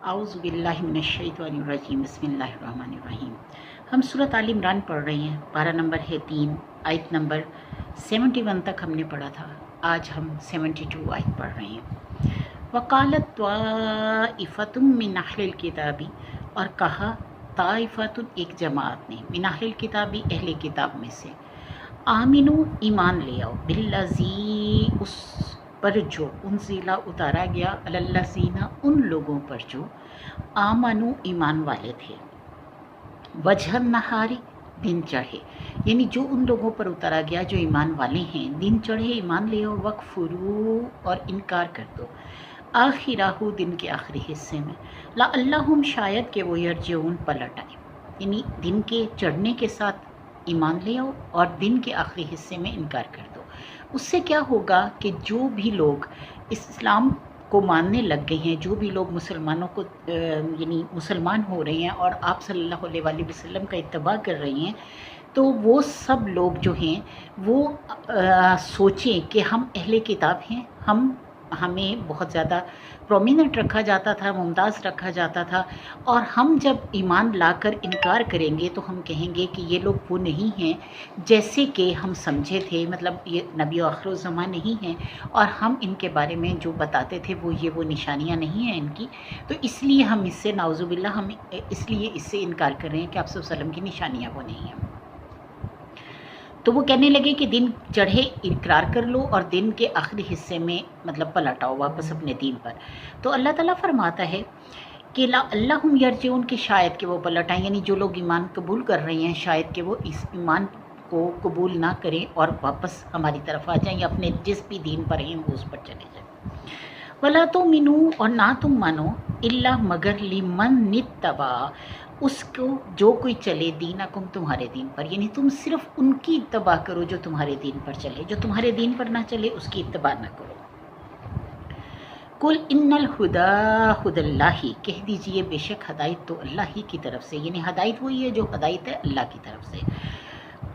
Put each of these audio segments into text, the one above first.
اعوذ باللہ من الشیطان الرجیم بسم اللہ الرحمن الرحیم۔ ہم سورۃ آل عمران پڑھ رہے ہیں، پارہ نمبر ہے 3، آیت نمبر 71 تک ہم نے پڑھا تھا۔ آج ہم 72 آیت پڑھ رہے ہیں۔ وقالت طائفۃ من اہل الکتاب، اور کہا طائفۃ ایک جماعت نے، من اہل الکتاب اہل کتاب میں سے، آمنو ایمان لے آؤ، بالذی اس پر جو انزلہ اتارا گیا، الذین ان لوگوں پر جو آمنو ایمان والے تھے، وجہ النہاری دن چڑھے، یعنی جو ان لوگوں پر اتارا گیا جو ایمان والے ہیں، دن چڑھے ایمان لے آؤ، وکفرو اور انکار کر دو، آخرہ دن کے آخری حصے میں، لعلہم شاید کہ وہ یرجعون پلٹ آئے، یعنی دن کے چڑھنے کے ساتھ ایمان لے آؤ اور دن کے آخری حصے میں انکار کر دو۔ اس سے کیا ہوگا کہ جو بھی لوگ اسلام کو ماننے لگ گئے ہیں، جو بھی لوگ مسلمانوں کو یعنی مسلمان ہو رہے ہیں اور آپ صلی اللہ علیہ وآلہ وسلم کا اتباع کر رہے ہیں، تو وہ سب لوگ جو ہیں وہ سوچیں کہ ہم اہل کتاب ہیں، ہمیں بہت زیادہ پرومیننٹ رکھا جاتا تھا، ممتاز رکھا جاتا تھا، اور ہم جب ایمان لا کر انکار کریں گے تو ہم کہیں گے کہ یہ لوگ وہ نہیں ہیں جیسے کہ ہم سمجھے تھے، مطلب یہ نبی آخر الزمان نہیں ہیں، اور ہم ان کے بارے میں جو بتاتے تھے وہ نشانیاں نہیں ہیں ان کی، تو اس لیے ہم اس سے نعوذ باللہ ہم اس لیے اس سے انکار کر رہے ہیں کہ آپ صلی اللہ علیہ وسلم کی نشانیاں وہ نہیں ہیں۔ تو وہ کہنے لگے کہ دن چڑھے اقرار کر لو اور دن کے آخری حصے میں مطلب پلٹ آؤ واپس اپنے دین پر۔ تو اللہ تعالیٰ فرماتا ہے کہ لعلہم یرجعون، کہ شاید کہ وہ پلٹ آئیں، یعنی جو لوگ ایمان قبول کر رہے ہیں شاید کہ وہ اس ایمان کو قبول نہ کریں اور واپس ہماری طرف آ جائیں، یا اپنے جس بھی دین پر ہیں وہ اس پر چلے جائیں۔ وَلَا تُؤْمِنُوا، اور نہ تم مانو، الا مگر لمن اتبع، اس کو جو کوئی چلے، دینکم تمہارے دین پر، یعنی تم صرف ان کی اتباع کرو جو تمہارے دین پر چلے، جو تمہارے دین پر نہ چلے اس کی اتباع نہ کرو۔ قل ان الہدی ہدی اللہ، کہہ دیجئے بے شک ہدایت تو اللہ ہی کی طرف سے، یعنی ہدایت وہی ہے جو ہدایت ہے اللہ کی طرف سے۔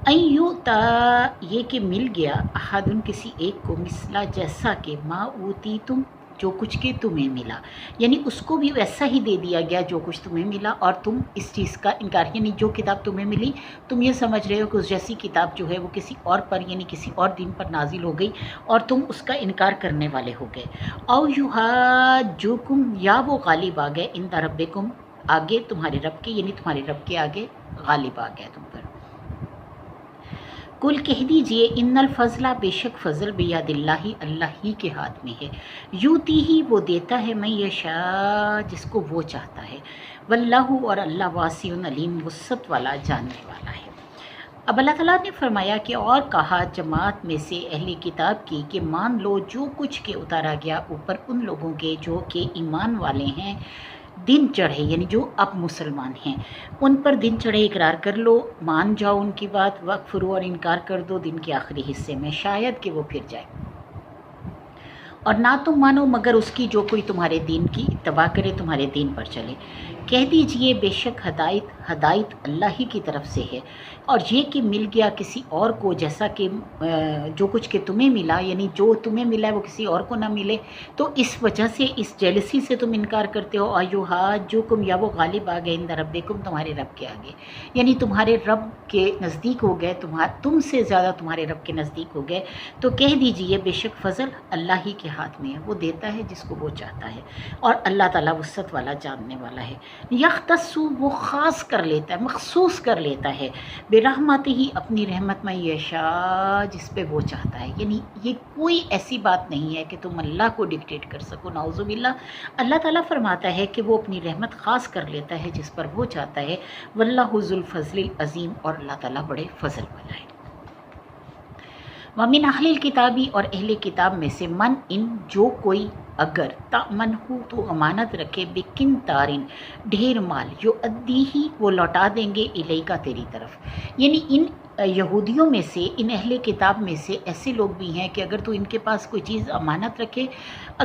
ان یؤتا، یہ کہ مل گیا، احد کسی ایک کو، مثلا جیسا کہ ما اوتیتم، جو کچھ کہ تمہیں ملا، یعنی اس کو بھی ویسا ہی دے دیا گیا جو کچھ تمہیں ملا، اور تم اس چیز کا انکار، یعنی جو کتاب تمہیں ملی تم یہ سمجھ رہے ہو کہ اس جیسی کتاب جو ہے وہ کسی اور پر، یعنی کسی اور دین پر نازل ہو گئی، اور تم اس کا انکار کرنے والے ہو گئے۔ او یحاجوکم، یا وہ غالب آ گئے، عند ربکم، آگے تمہارے رب کے، یعنی تمہارے رب کے آگے غالب آ گیا تم پر۔ کل کہہ دیجئے ان الفضل، بے شک فضل، بیاد اللہ، اللہ ہی کے ہاتھ میں ہے، یوتی ہی وہ دیتا ہے، من یشاء، جس کو وہ چاہتا ہے، واللہ، اور اللہ واسع علیم، وسعت والا، جاننے والا ہے۔ اب اللہ تعالیٰ نے فرمایا کہ اور کہا جماعت میں سے اہل کتاب کی کہ مان لو جو کچھ کے اتارا گیا اوپر ان لوگوں کے جو کہ ایمان والے ہیں، دن چڑھے، یعنی جو اب مسلمان ہیں ان پر دن چڑھے اقرار کر لو، مان جاؤ ان کی بات، وکفرو اور انکار کر دو دن کے آخری حصے میں، شاید کہ وہ پھر جائے۔ اور نہ تم مانو مگر اس کی جو کوئی تمہارے دین کی اتباع کرے، تمہارے دین پر چلے۔ کہہ دیجئے بے شک ہدایت اللہ ہی کی طرف سے ہے، اور یہ کہ مل گیا کسی اور کو جیسا کہ جو کچھ کہ تمہیں ملا، یعنی جو تمہیں ملا ہے وہ کسی اور کو نہ ملے، تو اس وجہ سے، اس جیلسی سے تم انکار کرتے ہو۔ ایحاجوکم، یا وہ غالب آ گئے، عند ربکم، تمہارے رب کے آگے، یعنی تمہارے رب کے نزدیک ہو گئے، تم سے زیادہ تمہارے رب کے نزدیک ہو گئے۔ تو کہہ دیجئے بے شک فضل اللہ ہی کے ہاتھ میں ہے، وہ دیتا ہے جس کو وہ چاہتا ہے، اور اللہ تعالیٰ وسعت والا، جاننے والا ہے۔ یختص، وہ خاص کر لیتا ہے، مخصوص کر لیتا ہے، برحمتہ ہی، اپنی رحمت میں، یشاء، جس پہ وہ چاہتا ہے، یعنی یہ کوئی ایسی بات نہیں ہے کہ تم اللہ کو ڈکٹیٹ کر سکو، نعوذ باللہ۔ اللہ تعالیٰ فرماتا ہے کہ وہ اپنی رحمت خاص کر لیتا ہے جس پر وہ چاہتا ہے، واللہ ذو الفضل العظیم، اور اللہ تعالیٰ بڑے فضل والا ہے۔ وَمِنْ أَهْلِ الْكِتَابِ، اور اہل کتاب میں سے، من ان، جو کوئی اگر تأمن ہو تو امانت رکھے، بقنطار، ڈھیر مال، جو ادی ہی، وہ لوٹا دیں گے، الیکا، تیری طرف، یعنی ان یہودیوں میں سے، ان اہل کتاب میں سے ایسے لوگ بھی ہیں کہ اگر تو ان کے پاس کوئی چیز امانت رکھے،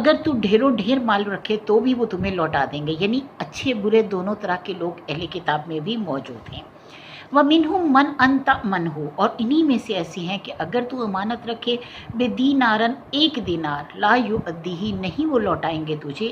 اگر تو ڈھیروں ڈھیر مال رکھے تو بھی وہ تمہیں لوٹا دیں گے، یعنی اچھے برے دونوں طرح کے لوگ اہل کتاب میں بھی موجود ہیں۔ وَمِنْهُمْ مَنْ أَنْ تَأْمَنْهُ، اور انہی میں سے ایسی ہیں کہ اگر تو امانت رکھے، بدینارن، ایک دینار، لا یؤدیہ، نہیں وہ لوٹائیں گے تجھے،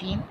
3